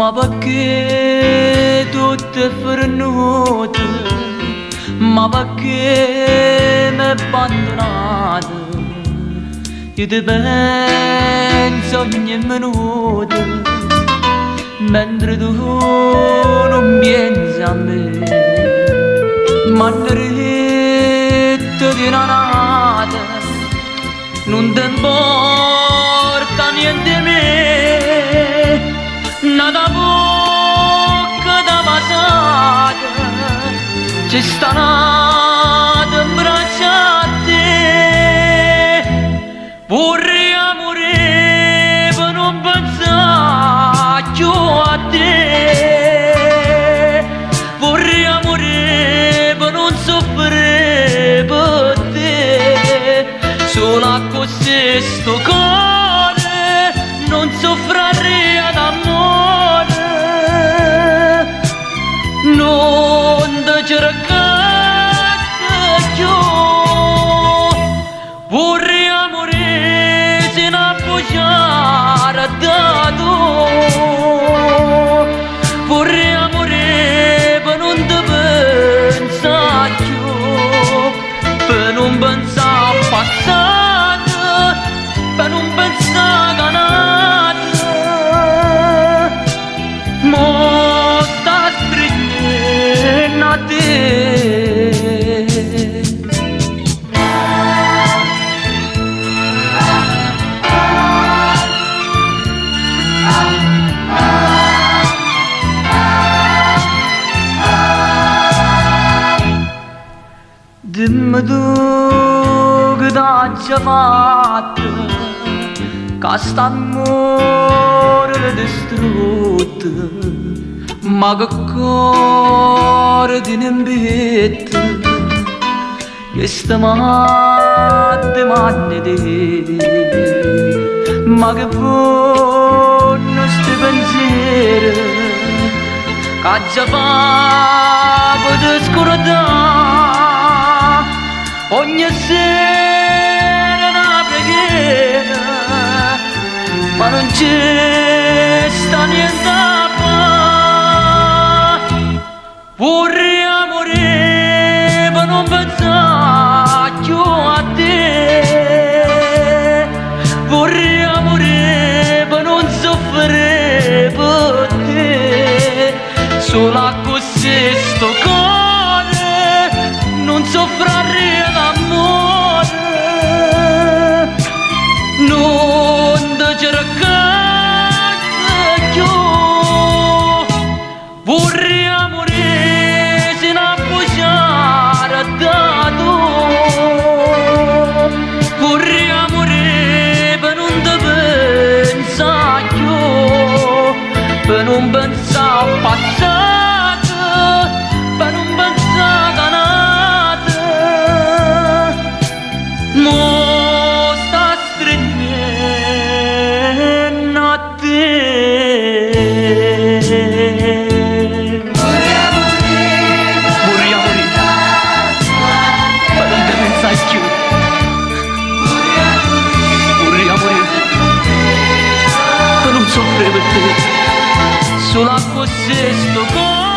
Ma perché tutto è fornuto? Ma perché mi hai abbandonato? Io ti penso ogni minuto, mentre tu non pensi a me. Ma hanno detto di una nata, non ti importa niente di me. Nata bocca da passata, ci sta nata in braccio a te. Vorrei morire per non pensare più a te. Vorrei morire per non soffrire per te. Solo così sto cuore non soffrirà d'amore. Non ti cercare più. Vorrei morire se non appoggiare da tu. Vorrei morire per non ti pensare più, per non pensare al passato, per non pensare a nata. Mo sta stringendo a te. Dimmi tu che t'ha già fatto, che st'amore l'ha distrutto, ma che cuore ti ne imbetta, che sta matte manne te, ma che buono sti pensieri, che già fa per scordare. Ogni sera una preghiera, ma non c'è sta niente a fare. Vorrei morire per non pensare più a te. Vorrei morire per non soffrire per te. Solo così sto cuore non soffrirà d'amore. Non ti cercare più. Vorrei morire se non appoggiare da tu. Vorrei morire per non ti pensare più, per non pensare al passato, per non pensare a nata. Mo sta stringendo a te. Vorrei morire per non te pensare più. Vorrei morire per non soffrire per te. Solo così sto cuore